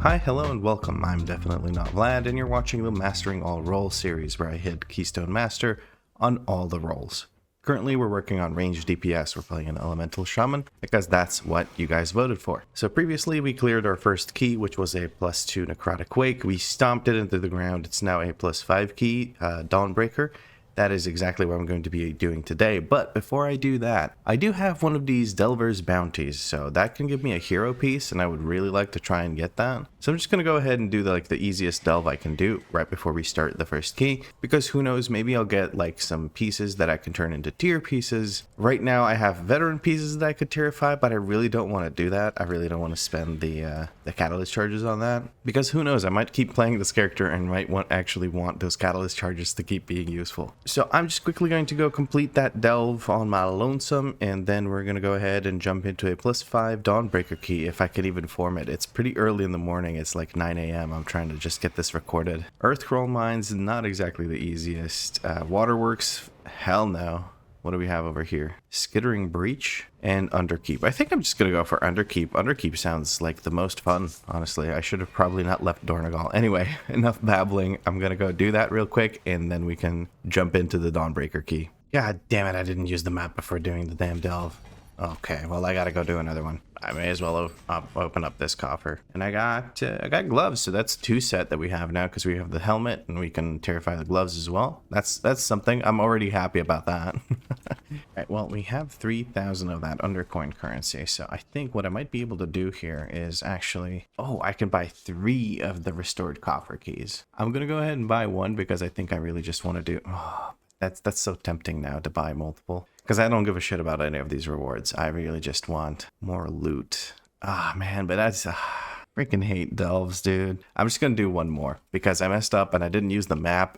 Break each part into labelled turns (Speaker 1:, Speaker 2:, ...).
Speaker 1: Hi, hello, and welcome. I'm definitely not Vlad, and you're watching the Mastering All Roles series, where I hit Keystone Master on all the roles. Currently, we're working on Ranged DPS. We're playing an Elemental Shaman, because that's what you guys voted for. So previously, we cleared our first key, which was a +2 Necrotic Wake. We stomped it into the ground. It's now a +5 key, Dawnbreaker. That is exactly what I'm going to be doing today, but before I do that, I do have one of these Delver's bounties, so that can give me a hero piece, and I would really like to try and get that. So I'm just going to go ahead and do the easiest delve I can do right before we start the first key, because who knows, maybe I'll get some pieces that I can turn into tier pieces. Right now I have veteran pieces that I could tierify, but I really don't want to do that. I really don't want to spend the catalyst charges on that, because who knows, I might keep playing this character and might actually want those catalyst charges to keep being useful. So I'm just quickly going to go complete that delve on my lonesome, and then we're going to go ahead and jump into a +5 Dawnbreaker key if I can even form it. It's pretty early in the morning. It's like 9 a.m. I'm trying to just get this recorded. Earthcrawl Mines, not exactly the easiest. Waterworks, hell no. What do we have over here? Skittering Breach and Underkeep. I think I'm just going to go for Underkeep. Underkeep sounds like the most fun, honestly. I should have probably not left Dornegal. Anyway, enough babbling. I'm going to go do that real quick, and then we can jump into the Dawnbreaker key. God damn it, I didn't use the map before doing the damn delve. Okay, well, I gotta go do another one. I may as well open up this coffer. And I got gloves, so that's 2 set that we have now, because we have the helmet and we can terrify the gloves as well. That's something. I'm already happy about that. Alright, well, we have 3,000 of that undercoin currency, so I think what I might be able to do here is actually... Oh, I can buy 3 of the restored coffer keys. I'm gonna go ahead and buy 1, because I think I really just want to do... Oh, that's so tempting now to buy multiple. Because I don't give a shit about any of these rewards. I really just want more loot. Ah, man, but that's... freaking hate delves, dude. I'm just going to do one more. Because I messed up and I didn't use the map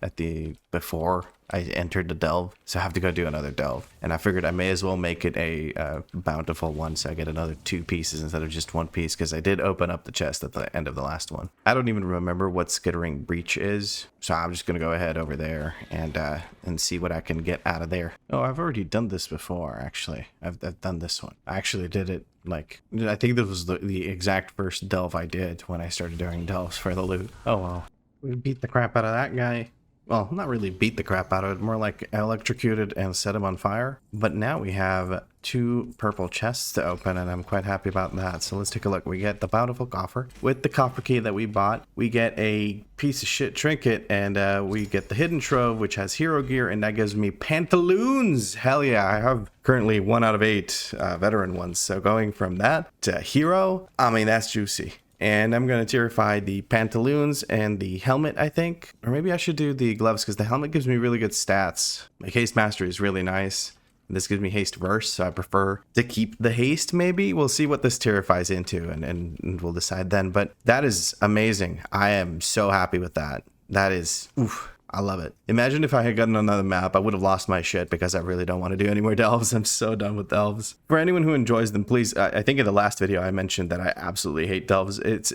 Speaker 1: before I entered the delve. So I have to go do another delve. And I figured I may as well make it a bountiful one, so I get another 2 pieces instead of just 1 piece. Because I did open up the chest at the end of the last one. I don't even remember what Skittering Breach is. So I'm just going to go ahead over there and see what I can get out of there. Oh, I've already done this before, actually. I've done this one. I actually did it, I think this was the exact first delve I did when I started doing delves for the loot. Oh, well. We beat the crap out of that guy. Well, not really beat the crap out of it, more like electrocuted and set him on fire. But now we have 2 purple chests to open, and I'm quite happy about that. So let's take a look. We get the bountiful coffer. With the coffer key that we bought, we get a piece of shit trinket, and we get the hidden trove, which has hero gear, and that gives me pantaloons. Hell yeah, I have currently 1 out of 8 veteran ones. So going from that to hero, I mean, that's juicy. And I'm going to tierify the pantaloons and the helmet, I think. Or maybe I should do the gloves, because the helmet gives me really good stats. My haste mastery is really nice. This gives me haste verse, so I prefer to keep the haste, maybe. We'll see what this tierifies into, and we'll decide then. But that is amazing. I am so happy with that. That is... oof. I love it. Imagine if I had gotten another map, I would have lost my shit, because I really don't want to do any more delves. I'm so done with delves. For anyone who enjoys them, please, I think in the last video I mentioned that I absolutely hate delves. It's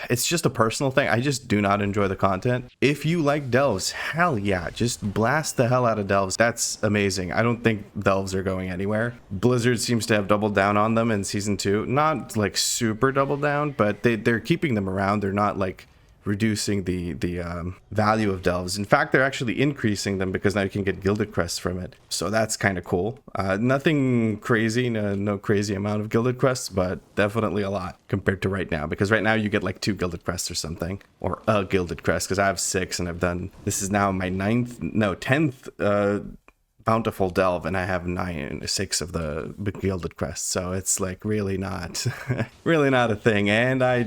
Speaker 1: just a personal thing. I just do not enjoy the content. If you like delves, hell yeah, just blast the hell out of delves. That's amazing. I don't think delves are going anywhere. Blizzard seems to have doubled down on them in season 2. Not super doubled down, but they're keeping them around. They're not reducing the value of delves. In fact, they're actually increasing them, because now you can get gilded crests from it. So that's kind of cool. Nothing crazy, no crazy amount of gilded crests, but definitely a lot compared to right now, because right now you get 2 gilded crests or something, or a gilded crest, because I have 6, and this is now my 10th bountiful delve, and I have 6 of the gilded crests, so it's really not a thing. And I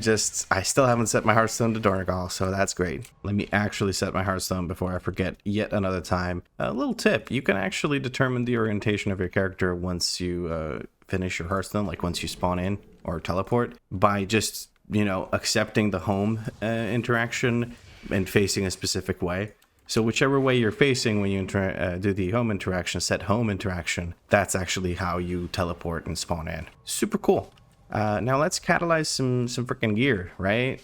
Speaker 1: still haven't set my Hearthstone to Dornegal, so that's great. Let me actually set my Hearthstone before I forget yet another time. A little tip: you can actually determine the orientation of your character once you finish your Hearthstone, once you spawn in or teleport, by just accepting the home interaction and facing a specific way. So whichever way you're facing when you do the home interaction, set home interaction, that's actually how you teleport and spawn in. Super cool. Now let's catalyze some freaking gear, right?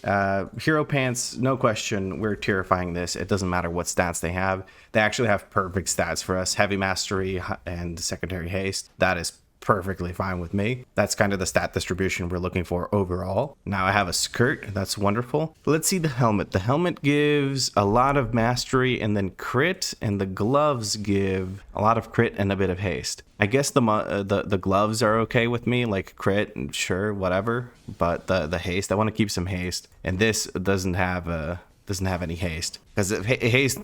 Speaker 1: Hero pants, no question, we're tierifying this. It doesn't matter what stats they have. They actually have perfect stats for us. Heavy mastery and secondary haste. That is perfectly fine with me. That's kind of the stat distribution we're looking for overall. Now I have a skirt. That's wonderful. Let's see the helmet. The helmet gives a lot of mastery and then crit, and the gloves give a lot of crit and a bit of haste. I guess the gloves are okay with me, like crit, and sure, whatever. But the haste, I want to keep some haste. And this doesn't have any haste, because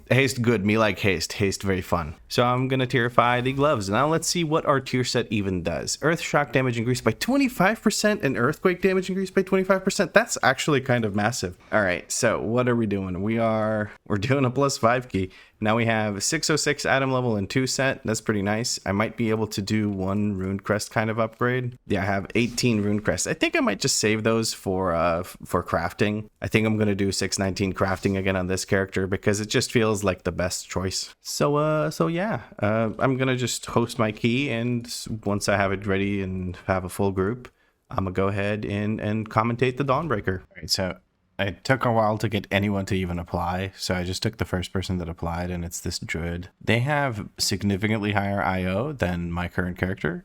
Speaker 1: haste good, me like haste very fun. So I'm gonna tierify the gloves. Now let's see what our tier set even does. Earth shock damage increased by 25% and earthquake damage increased by 25%. That's actually kind of massive. All right, so what are we doing? We're doing a +5 key. Now we have 606 item level and 2 set. That's pretty nice. I might be able to do 1 rune crest kind of upgrade. Yeah, I have 18 rune crests. I think I might just save those for crafting. I think I'm gonna do 619 crafting again on this character because it just feels like the best choice. So yeah, I'm gonna just host my key, and once I have it ready and have a full group, I'm gonna go ahead and commentate the Dawnbreaker. All right, so it took a while to get anyone to even apply, so I just took the first person that applied, and it's this druid. They have significantly higher IO than my current character,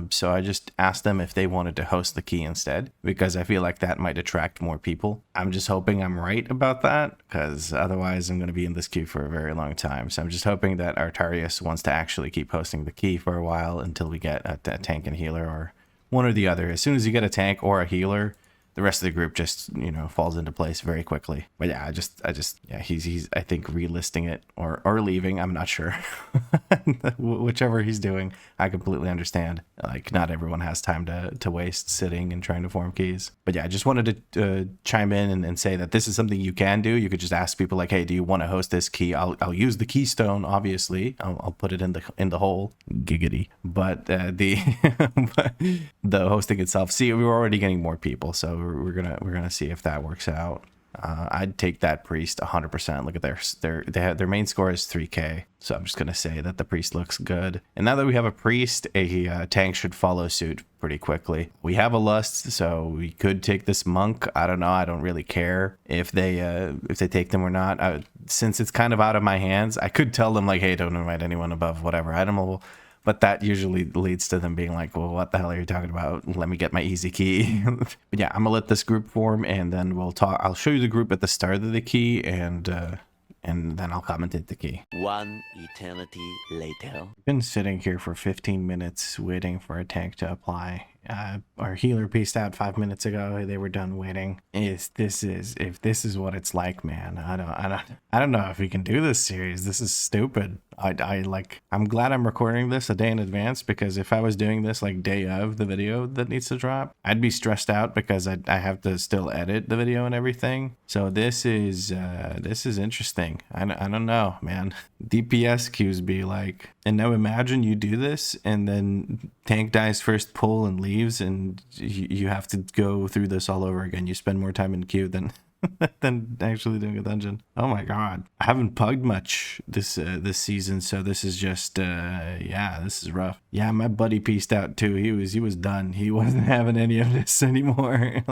Speaker 1: so I just asked them if they wanted to host the key instead, because I feel like that might attract more people. I'm just hoping I'm right about that, because otherwise I'm going to be in this queue for a very long time. So I'm just hoping that Artarius wants to actually keep hosting the key for a while until we get a tank and healer, or one or the other. As soon as you get a tank or a healer, the rest of the group just, falls into place very quickly. But yeah, he's I think relisting it or leaving. I'm not sure. Whichever he's doing, I completely understand. Like, not everyone has time to waste sitting and trying to form keys. But yeah, I just wanted to chime in and say that this is something you can do. You could just ask people like, hey, do you want to host this key? I'll use the keystone, obviously. I'll put it in the hole. Giggity. But the hosting itself, see, we were already getting more people, so we're gonna see if that works out. I'd take that priest 100%. Look at their main score is 3k, so I'm just gonna say that the priest looks good. And now that we have a priest, a tank should follow suit pretty quickly. We have a lust, so we could take this monk. I don't know. I don't really care if they take them or not. Since it's kind of out of my hands, I could tell them like, hey, don't invite anyone above whatever item level. But that usually leads to them being like, well, what the hell are you talking about? Let me get my easy key. But yeah, I'm gonna let this group form, and then we'll talk. I'll show you the group at the start of the key, and then I'll commentate the key.
Speaker 2: One eternity later.
Speaker 1: I've been sitting here for 15 minutes waiting for a tank to apply. Our healer pieced out 5 minutes ago. They were done waiting. If this is what it's like, man, I don't know if we can do this series. This is stupid. I'm glad I'm recording this a day in advance, because if I was doing this like day of the video that needs to drop, I'd be stressed out because I have to still edit the video and everything. So this is interesting. I don't know, man. DPS queues be like, and now imagine you do this and then tank dies first pull and leaves, and you have to go through this all over again. You spend more time in queue than actually doing a dungeon. Oh my god, I haven't pugged much this season, so this is just yeah, this is rough. Yeah, my buddy pieced out too. He was done. He wasn't having any of this anymore.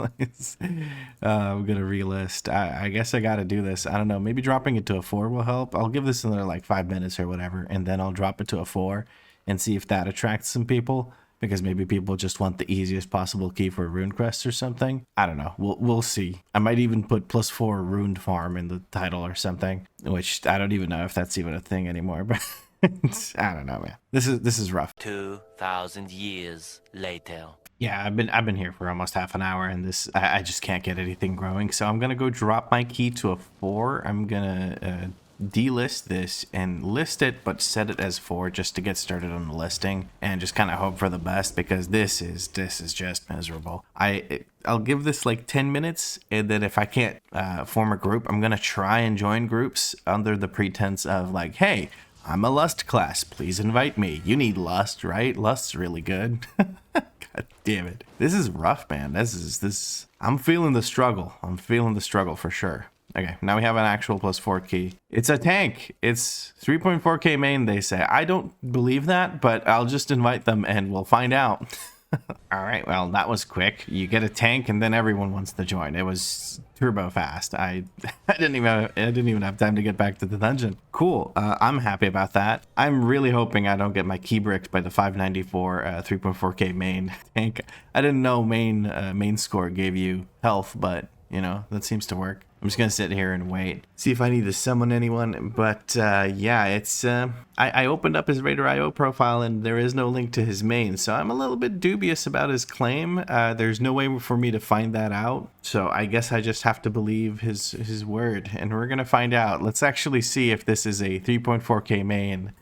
Speaker 1: I'm gonna relist. I guess I gotta do this. I don't know, maybe dropping it to a 4 will help. I'll give this another like 5 minutes or whatever, and then I'll drop it to a 4 and see if that attracts some people, because maybe people just want the easiest possible key for rune crest or something. I don't know. We'll see. I might even put +4 runed farm in the title or something, which I don't even know if that's even a thing anymore, but I don't know, man. This is rough.
Speaker 2: 2,000 years later.
Speaker 1: Yeah, I've been here for almost half an hour, and I just can't get anything growing. So I'm gonna go drop my key to a 4. I'm gonna delist this and list it, but set it as 4 just to get started on the listing, and just kind of hope for the best, because this is just miserable. I'll give this like 10 minutes, and then if I can't form a group, I'm gonna try and join groups under the pretense of like, hey, I'm a lust class, please invite me. You need lust, right? Lust's really good. God damn it, this is rough, man. I'm feeling the struggle. I'm feeling the struggle for sure. Okay, now we have an actual +4 key. It's a tank. It's 3.4k main, they say. I don't believe that, but I'll just invite them and we'll find out. All right, well, that was quick. You get a tank and then everyone wants to join. It was turbo fast. I didn't even have time to get back to the dungeon. Cool. I'm happy about that. I'm really hoping I don't get my key bricked by the 594 3.4k main tank. I didn't know main score gave you health, but you know, that seems to work. I'm just gonna sit here and wait, see if I need to summon anyone. But yeah, it's I opened up his Raider.io profile and there is no link to his main, so I'm a little bit dubious about his claim. There's no way for me to find that out, so I guess I just have to believe his word, and we're gonna find out. Let's actually see if this is a 3.4k main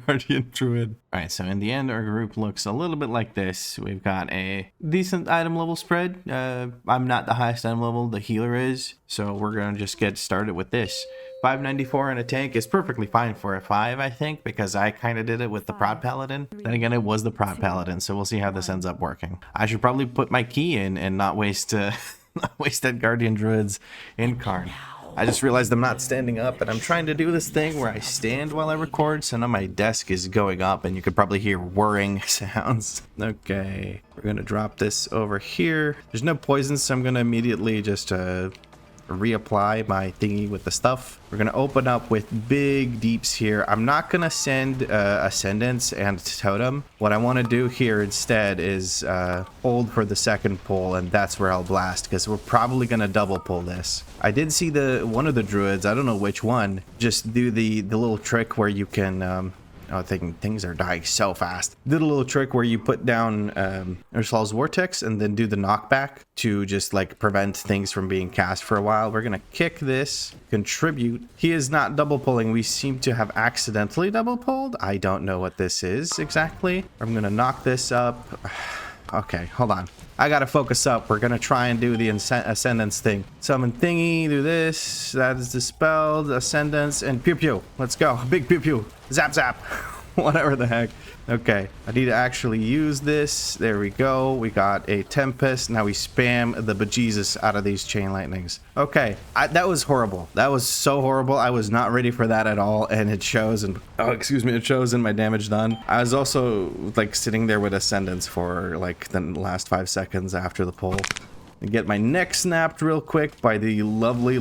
Speaker 1: Guardian Druid. All right, so in the end, our group looks a little bit like this. We've got a decent item level spread. I'm not the highest item level, the healer is, so we're gonna just get started with this. 594 in a tank is perfectly fine for a 5, I think, because I kind of did it with the Prod Paladin. Then again, it was the Prod Paladin, so we'll see how this ends up working. I should probably put my key in and not waste not waste that Guardian Druid's incarn. I just realized I'm not standing up, and I'm trying to do this thing where I stand while I record, so now my desk is going up, and you could probably hear whirring sounds. Okay, we're gonna drop this over here. There's no poison, so I'm gonna immediately just reapply my thingy with the stuff. We're gonna open up with big deeps here. I'm not gonna send Ascendance and Totem. What I want to do here instead is hold for the second pull, and that's where I'll blast, because we're probably gonna double pull this. I did see one of the druids, I don't know which one, just do the little trick where you can oh, things are dying so fast. Did a little trick where you put down Ursul's Vortex and then do the knockback to just like prevent things from being cast for a while. We're gonna kick this, contribute. He is not double pulling. We seem to have accidentally double pulled. I don't know what this is exactly. I'm gonna knock this up. Okay, hold on. I gotta focus up. We're gonna try and do the Ascendance thing. Summon thingy, do this. That is dispelled. Ascendance and pew pew. Let's go. Big pew pew. Zap zap. Whatever the heck. Okay, I need to actually use this. There we go. We got a Tempest. Now we spam the bejesus out of these Chain Lightnings. Okay, that was horrible. That was so horrible. I was not ready for that at all, and it shows. And oh, excuse me, it shows in my damage done. I was also like sitting there with Ascendance for like the last 5 seconds after the pull. And get my neck snapped real quick by the lovely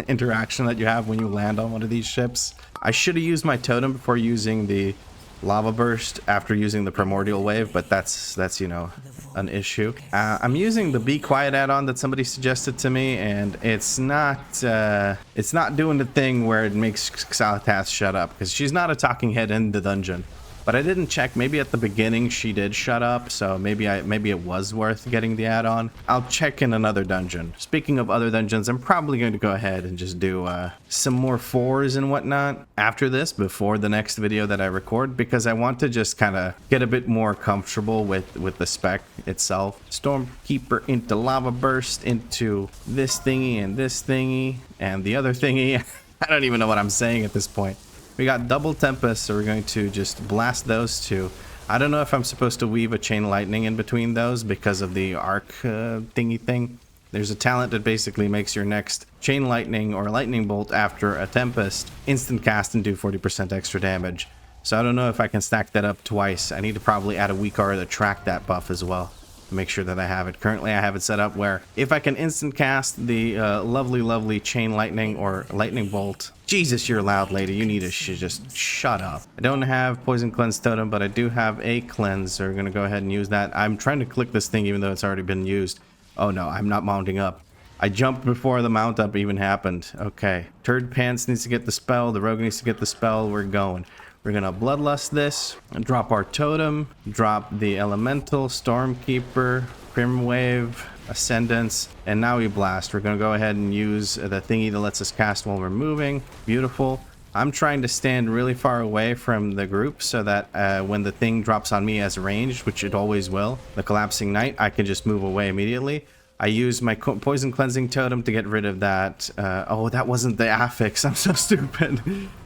Speaker 1: interaction that you have when you land on one of these ships. I should have used my totem before using the lava burst after using the primordial wave, but that's you know, an issue. I'm using the Be Quiet add-on that somebody suggested to me, and it's not doing the thing where it makes Xalatath shut up, because she's not a talking head in the dungeon. But I didn't check. Maybe at the beginning she did shut up, so maybe it was worth getting the add-on. I'll check in another dungeon. Speaking of other dungeons, I'm probably going to go ahead and just do some more 4s and whatnot after this, before the next video that I record, because I want to just kind of get a bit more comfortable with the spec itself. Stormkeeper into Lava Burst into this thingy and this thingy and the other thingy. I don't even know what I'm saying at this point. We got double Tempest, so we're going to just blast those two. I don't know if I'm supposed to weave a Chain Lightning in between those because of the arc thingy thing. There's a talent that basically makes your next Chain Lightning or Lightning Bolt after a Tempest instant cast and do 40% extra damage. So I don't know if I can stack that up twice. I need to probably add a WeakAuras to track that buff as well, to make sure that I have it. Currently I have it set up where if I can instant cast the lovely Chain Lightning or Lightning Bolt. Jesus, you're loud, lady. You need to just shut up. I don't have Poison Cleanse Totem, but I do have a cleanse, so we're gonna go ahead and use that. I'm trying to click this thing even though it's already been used. Oh no, I'm not mounting up. I jumped before the mount up even happened. Okay, Turd Pants needs to get the spell. The Rogue needs to get the spell. We're going. We're gonna Bloodlust this, drop our Totem, drop the Elemental, Stormkeeper, Prim Wave, Ascendance, and now we blast. We're gonna go ahead and use the thingy that lets us cast while we're moving. Beautiful. I'm trying to stand really far away from the group so that when the thing drops on me as ranged, which it always will, the Collapsing Knight, I can just move away immediately. I used my Poison Cleansing Totem to get rid of that. Oh, that wasn't the affix. I'm so stupid.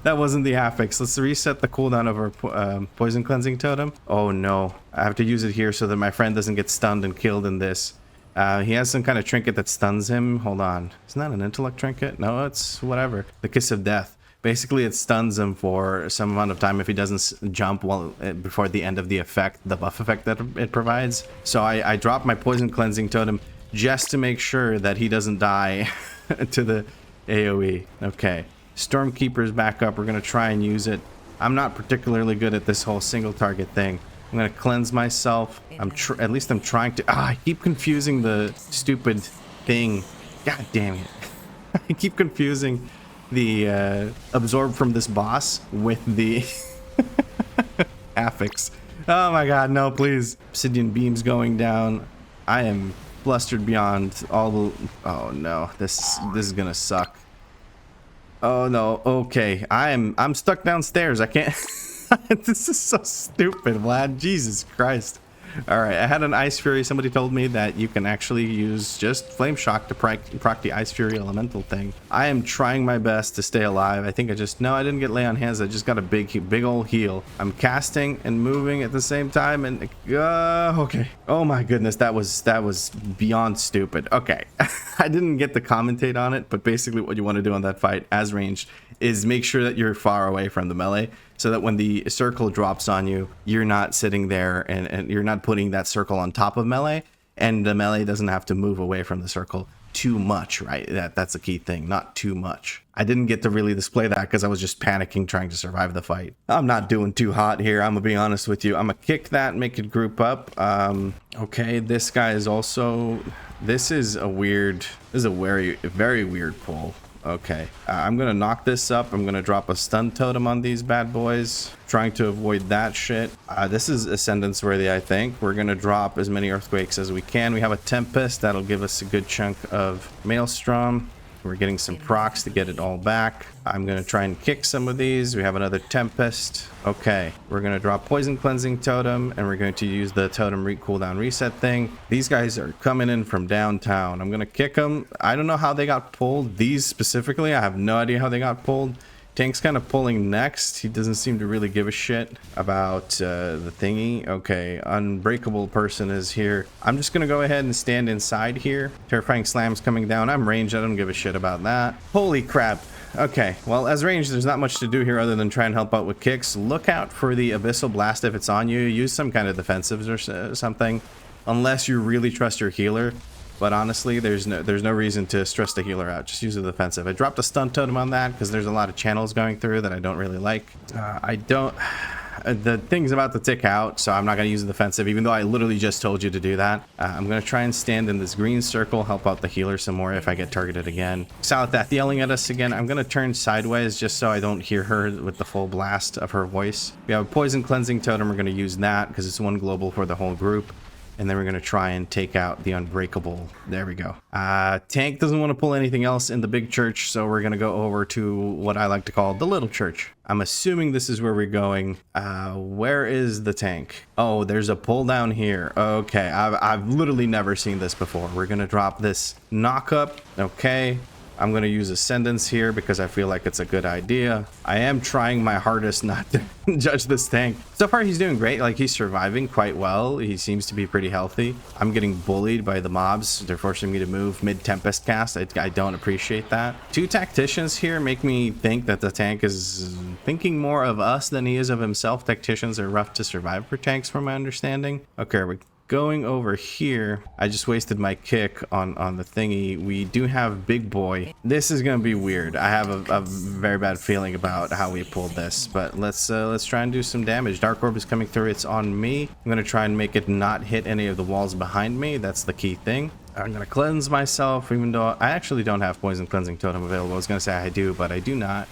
Speaker 1: That wasn't the affix. Let's reset the cooldown of our Poison Cleansing Totem. Oh no, I have to use it here so that my friend doesn't get stunned and killed in this. He has some kind of trinket that stuns him. Hold on. Isn't that an intellect trinket? No, it's whatever. The Kiss of Death. Basically, it stuns him for some amount of time if he doesn't jump before the end of the effect, the buff effect that it provides. So I dropped my poison cleansing totem just to make sure that he doesn't die to the AoE. Okay, Stormkeeper's back up. We're gonna try and use it. I'm not particularly good at this whole single target thing. I'm gonna cleanse myself. At least I'm trying to. I keep confusing the stupid thing. God damn it! I keep confusing the absorb from this boss with the affix. Oh my god, no, please. Obsidian beams going down. I am flustered beyond all the. Oh no, this is gonna suck. Oh no, okay. I'm stuck downstairs. I can't. This is so stupid, Vlad. Jesus Christ. Alright, I had an Ice Fury. Somebody told me that you can actually use just Flame Shock to proc the Ice Fury elemental thing. I am trying my best to stay alive. I think I didn't get Lay on Hands. I just got a big old heal. I'm casting and moving at the same time, and okay. Oh my goodness, that was beyond stupid. Okay, I didn't get to commentate on it, but basically what you want to do on that fight as ranged is make sure that you're far away from the melee, so that when the circle drops on you, you're not sitting there and you're not putting that circle on top of melee, and the melee doesn't have to move away from the circle too much, right? That's a key thing, not too much. I didn't get to really display that because I was just panicking trying to survive the fight. I'm not doing too hot here, I'm gonna be honest with you. I'm gonna kick that, make it group up. Okay, this guy is also... This is a very weird pull. Okay, I'm gonna knock this up. I'm gonna drop a stun totem on these bad boys, trying to avoid that shit. This is ascendance worthy, I think. We're gonna drop as many earthquakes as we can. We have a tempest that'll give us a good chunk of maelstrom. We're getting some procs to get it all back. I'm gonna try and kick some of these. We have another tempest. Okay, we're gonna drop poison cleansing totem, and we're going to use the totem cooldown reset thing. These guys are coming in from downtown. I'm gonna kick them. I don't know how they got pulled. These specifically, I have no idea how they got pulled. Tank's kind of pulling next. He doesn't seem to really give a shit about the thingy. Okay, unbreakable person is here. I'm just gonna go ahead and stand inside here. Terrifying slam's coming down. I'm ranged. I don't give a shit about that. Holy crap. Okay, well, as ranged, there's not much to do here other than try and help out with kicks. Look out for the Abyssal Blast if it's on you. Use some kind of defensives or something, unless you really trust your healer. But honestly, there's no reason to stress the healer out. Just use the defensive. I dropped a stun totem on that because there's a lot of channels going through that I don't really like. The thing's about to tick out, so I'm not going to use the defensive, even though I literally just told you to do that. I'm going to try and stand in this green circle, help out the healer some more if I get targeted again. Salath yelling at us again. I'm going to turn sideways just so I don't hear her with the full blast of her voice. We have a poison cleansing totem. We're going to use that because it's one global for the whole group. And then we're going to try and take out the unbreakable. There we go. Tank doesn't want to pull anything else in the big church, so we're going to go over to what I like to call the little church. I'm assuming this is where we're going. Where is the tank? Oh, there's a pull down here. Okay, I've literally never seen this before. We're going to drop this knock up. Okay. I'm going to use Ascendance here because I feel like it's a good idea. I am trying my hardest not to judge this tank. So far, he's doing great. Like, he's surviving quite well. He seems to be pretty healthy. I'm getting bullied by the mobs. They're forcing me to move mid-Tempest cast. I don't appreciate that. Two Tacticians here make me think that the tank is thinking more of us than he is of himself. Tacticians are rough to survive for tanks, from my understanding. Okay, we're going over here. I just wasted my kick on the thingy. We do have Big Boy. This is gonna be weird. I have a very bad feeling about how we pulled this, but let's try and do some damage. Dark Orb is coming through. It's on me. I'm gonna try and make it not hit any of the walls behind me. That's the key thing. I'm gonna cleanse myself, even though I actually don't have poison cleansing totem available. I was gonna say I do, but I do not.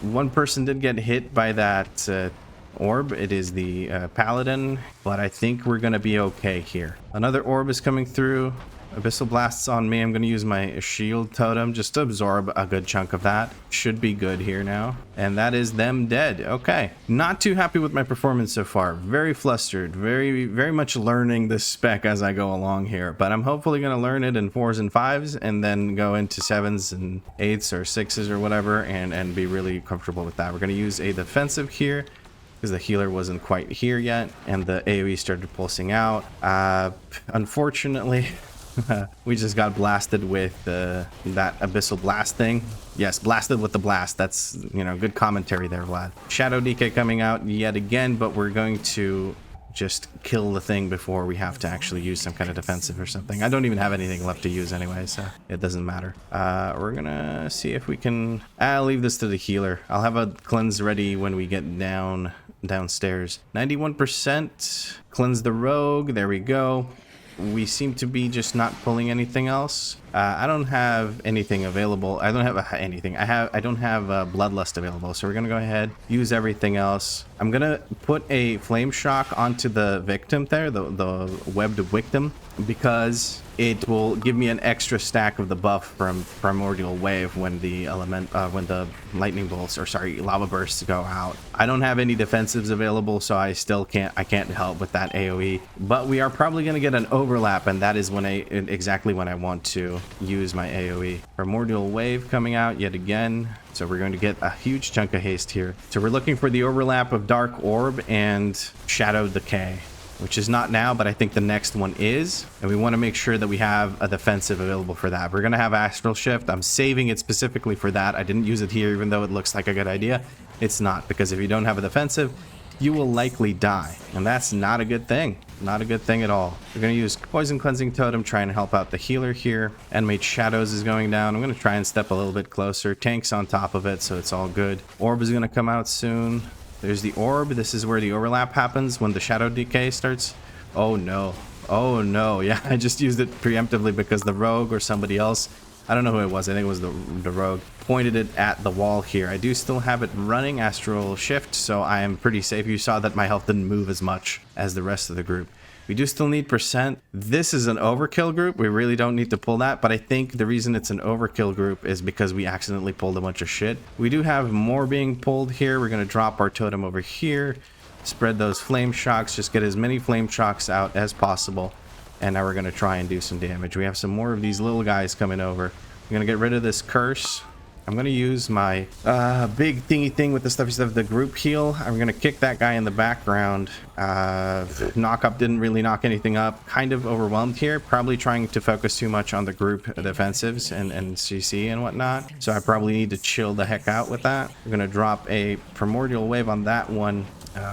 Speaker 1: One person did get hit by that orb. It is the paladin, but I think we're gonna be okay here. Another orb is coming through. Abyssal Blast's on me. I'm gonna use my shield totem just to absorb a good chunk of that. Should be good here now. And that is them dead. Okay. Not too happy with my performance so far. Very flustered. Very much learning this spec as I go along here. But I'm hopefully gonna learn it in 4s and 5s and then go into 7s and 8s or 6s or whatever and be really comfortable with that. We're gonna use a defensive here, because the healer wasn't quite here yet, and the AoE started pulsing out. Unfortunately, We just got blasted with that abyssal blast thing. Yes, blasted with the blast. That's, you know, good commentary there, Vlad. Shadow DK coming out yet again, but we're going to just kill the thing before we have to actually use some kind of defensive or something. I don't even have anything left to use anyway, so it doesn't matter. We're gonna see if we can... I'll leave this to the healer. I'll have a cleanse ready when we get downstairs. 91%. Cleanse the rogue. There we go. We seem to be just not pulling anything else. I don't have anything available. I don't have anything. I don't have Bloodlust available. So we're going to go ahead, use everything else. I'm going to put a Flame Shock onto the victim there, the webbed victim, because it will give me an extra stack of the buff from Primordial Wave when the lightning bolts, or sorry, lava bursts go out. I don't have any defensives available, so I can't help with that AoE. But we are probably going to get an overlap, and that is when exactly when I want to use my AoE. Primordial Wave coming out yet again. So we're going to get a huge chunk of haste here. So we're looking for the overlap of Dark Orb and Shadow Decay, which is not now, but I think the next one is. And we want to make sure that we have a defensive available for that. We're going to have Astral Shift. I'm saving it specifically for that. I didn't use it here, even though it looks like a good idea. It's not, because if you don't have a defensive, you will likely die. And that's not a good thing. Not a good thing at all. We're going to use Poison Cleansing Totem, try and help out the healer here. Animate Shadows is going down. I'm going to try and step a little bit closer. Tank's on top of it, so it's all good. Orb is going to come out soon. There's the orb. This is where the overlap happens when the shadow decay starts. Oh no. Oh no. Yeah, I just used it preemptively because the rogue or somebody else, I don't know who it was, I think it was the rogue, pointed it at the wall here. I do still have it running, Astral Shift, so I am pretty safe. You saw that my health didn't move as much as the rest of the group. We do still need percent. This is an overkill group. We really don't need to pull that, but I think the reason it's an overkill group is because we accidentally pulled a bunch of shit. We do have more being pulled here. We're going to drop our totem over here, spread those flame shocks, just get as many flame shocks out as possible, and now we're going to try and do some damage. We have some more of these little guys coming over. I'm going to get rid of this curse. I'm going to use my big thingy thing with the stuff instead of the group heal. I'm going to kick that guy in the background. Knock up didn't really knock anything up. Kind of overwhelmed here. Probably trying to focus too much on the group defensives and CC and whatnot. So I probably need to chill the heck out with that. We're going to drop a Primordial Wave on that one.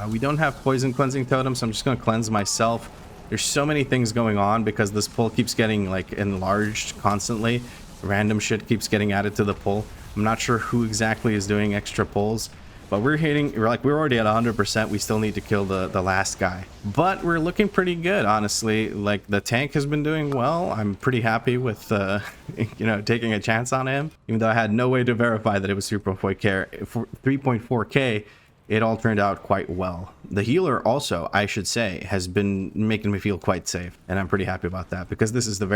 Speaker 1: We don't have Poison Cleansing Totem, so I'm just going to cleanse myself. There's so many things going on because this pull keeps getting like enlarged constantly. Random shit keeps getting added to the pull. I'm not sure who exactly is doing extra pulls, but we're already at 100%. We still need to kill the last guy, but we're looking pretty good, honestly. Like, the tank has been doing well. I'm pretty happy with you know, taking a chance on him, even though I had no way to verify that it was 3.4k. It all turned out quite well. The healer also, I should say, has been making me feel quite safe, and I'm pretty happy about that because this is the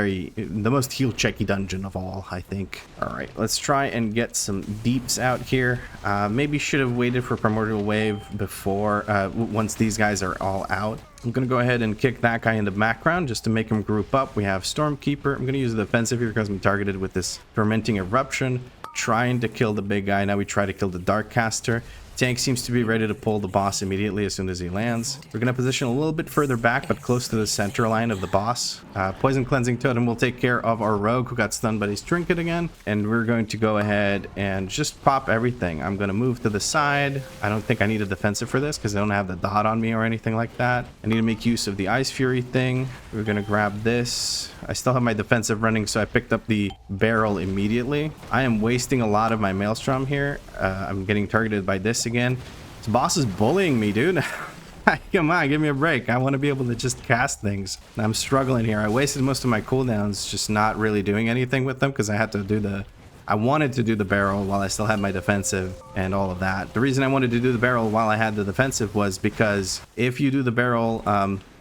Speaker 1: most heal checky dungeon of all, I think. All right, let's try and get some deeps out here. Maybe should have waited for Primordial Wave before, once these guys are all out. I'm going to go ahead and kick that guy in the background just to make him group up. We have Stormkeeper. I'm going to use the defensive here because I'm targeted with this Fermenting Eruption, trying to kill the big guy. Now we try to kill the Darkcaster. Tank seems to be ready to pull the boss immediately as soon as he lands. We're going to position a little bit further back, but close to the center line of the boss. Poison Cleansing Totem will take care of our rogue who got stunned by his trinket again. And we're going to go ahead and just pop everything. I'm going to move to the side. I don't think I need a defensive for this because I don't have the dot on me or anything like that. I need to make use of the Ice Fury thing. We're going to grab this. I still have my defensive running, so I picked up the barrel immediately. I am wasting a lot of my Maelstrom here. I'm getting targeted by this again. This boss is bullying me, dude. Come on, give me a break. I want to be able to just cast things. I'm struggling here. I wasted most of my cooldowns just not really doing anything with them because I had to do I wanted to do the barrel while I still had my defensive and all of that. The reason I wanted to do the barrel while I had the defensive was because if you do the barrel,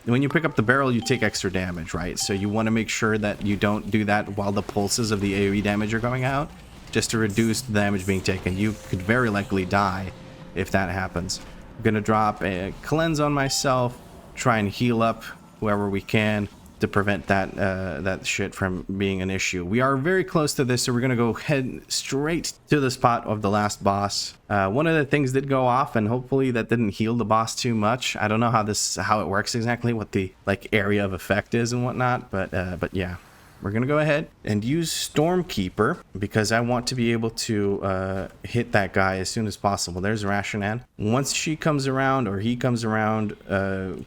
Speaker 1: when you pick up the barrel, you take extra damage, right? So you want to make sure that you don't do that while the pulses of the AoE damage are going out, just to reduce the damage being taken. You could very likely die if that happens. I'm gonna drop a cleanse on myself, try and heal up whoever we can to prevent that shit from being an issue. We are very close to this, so we're gonna go head straight to the spot of the last boss. One of the things did go off, and hopefully that didn't heal the boss too much. I don't know how it works exactly, what the area of effect is and whatnot, but yeah. we're going to go ahead and use Stormkeeper because I want to be able to hit that guy as soon as possible. There's Rashanan. Once she comes around or he comes around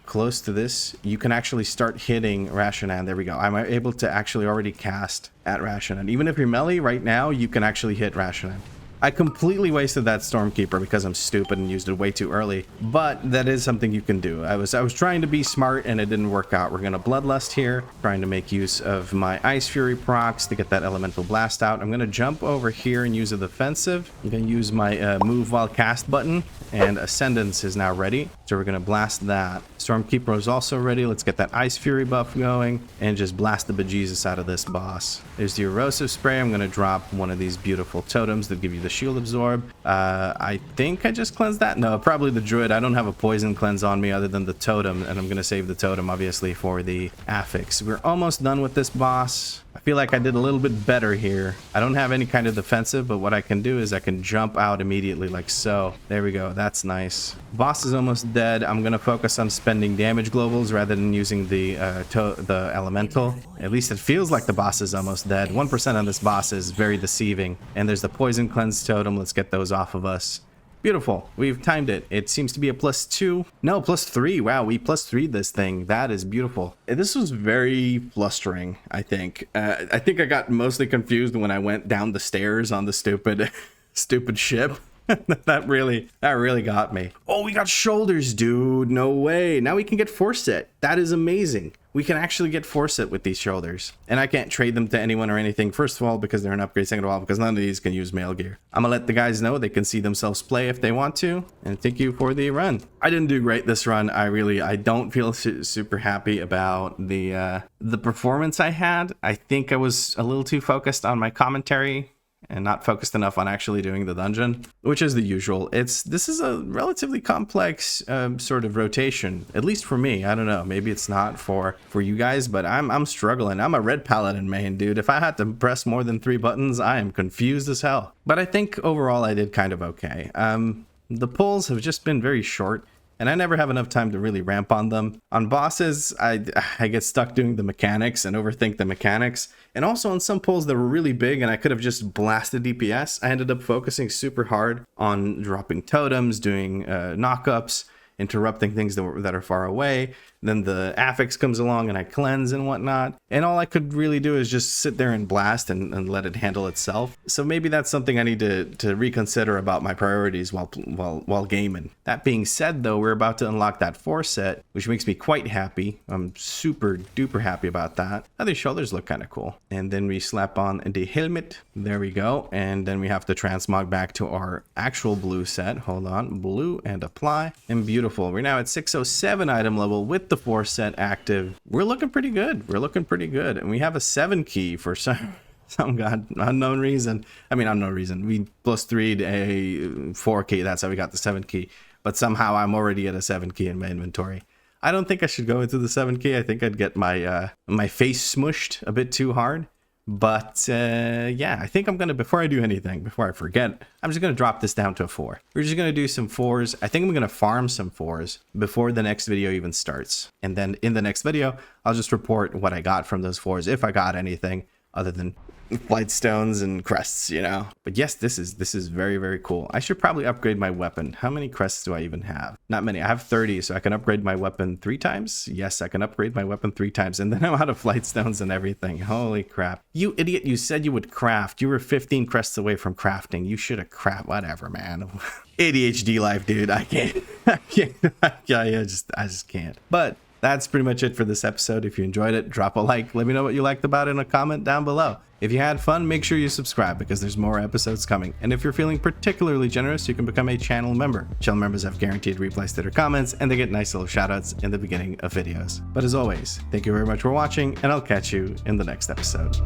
Speaker 1: close to this, you can actually start hitting Rashanan. There we go. I'm able to actually already cast at Rashanan. Even if you're melee right now, you can actually hit Rashanan. I completely wasted that Stormkeeper because I'm stupid and used it way too early, but that is something you can do. I was trying to be smart and it didn't work out. We're gonna Bloodlust here, trying to make use of my Ice Fury procs to get that Elemental Blast out. I'm gonna jump over here and use a defensive. I'm gonna use my move while cast button, and Ascendance is now ready, so we're gonna blast that. Stormkeeper is also ready. Let's get that Ice Fury buff going and just blast the bejesus out of this boss. There's the Erosive Spray. I'm gonna drop one of these beautiful totems that give you the Shield Absorb. I think I just cleansed that. No, probably the Druid. I don't have a poison cleanse on me other than the totem, and I'm gonna save the totem obviously for the affix. We're almost done with this boss. I feel like I did a little bit better here. I don't have any kind of defensive, but what I can do is I can jump out immediately like so. There we go. That's nice. Boss is almost dead. I'm gonna focus on spending damage globals rather than using the elemental. At least it feels like the boss is almost dead. 1% on this boss is very deceiving. And there's the poison cleanse totem. Let's get those off of us. Beautiful. We've timed it. It seems to be a +2. No, +3. Wow, we +3 this thing. That is beautiful. This was very flustering, I think. I think I got mostly confused when I went down the stairs on the stupid ship. that really got me. Oh, we got shoulders, dude. No way. Now we can get force set. That is amazing. We can actually get force set with these shoulders. And I can't trade them to anyone or anything. First of all, because they're an upgrade. Second of all, because none of these can use mail gear. I'm gonna let the guys know they can see themselves play if they want to. And thank you for the run. I didn't do great this run. I don't feel super happy about the performance I had. I think I was a little too focused on my commentary and not focused enough on actually doing the dungeon, which is the usual. This is a relatively complex sort of rotation, at least for me. I don't know, maybe it's not for you guys, but I'm struggling. I'm a red paladin main, dude. If I had to press more than 3 buttons, I am confused as hell. But I think overall I did kind of okay. The pulls have just been very short, and I never have enough time to really ramp on them. On bosses, I get stuck doing the mechanics and overthink the mechanics. And also on some pulls that were really big and I could have just blasted DPS, I ended up focusing super hard on dropping totems, doing knockups, interrupting things that are far away. Then the affix comes along and I cleanse and whatnot. And all I could really do is just sit there and blast and let it handle itself. So maybe that's something I need to reconsider about my priorities while gaming. That being said, though, we're about to unlock that force set, which makes me quite happy. I'm super duper happy about that. Oh, these shoulders look kind of cool. And then we slap on the helmet. There we go. And then we have to transmog back to our actual blue set. Hold on. Blue and apply. And beautiful. We're now at 607 item level with the force set active. We're looking pretty good. And we have a 7 key for some unknown reason. I mean, unknown reason. We +3'd a 4 key. That's how we got the 7 key. But somehow I'm already at a 7 key in my inventory. I don't think I should go into the 7 key. I think I'd get my my face smushed a bit too hard. But yeah, I think I'm gonna, before I do anything, before I forget, I'm just gonna drop this down to a 4. We're just gonna do some 4s. I think I'm gonna farm some 4s before the next video even starts. And then in the next video, I'll just report what I got from those 4s, if I got anything other than flight stones and crests, you know. But yes, this is very, very cool. I should probably upgrade my weapon. How many crests do I even have? Not many. I have 30, so I can upgrade my weapon 3 times. Yes, I can upgrade my weapon 3 times, and then I'm out of flight stones and everything. Holy crap. You idiot, you said you would craft. You were 15 crests away from crafting. You should have crafted. Whatever, man. ADHD life, dude. I can't. I just can't. But that's pretty much it for this episode. If you enjoyed it, drop a like. Let me know what you liked about it in a comment down below. If you had fun, make sure you subscribe because there's more episodes coming. And if you're feeling particularly generous, you can become a channel member. Channel members have guaranteed replies to their comments, and they get nice little shoutouts in the beginning of videos. But as always, thank you very much for watching, and I'll catch you in the next episode.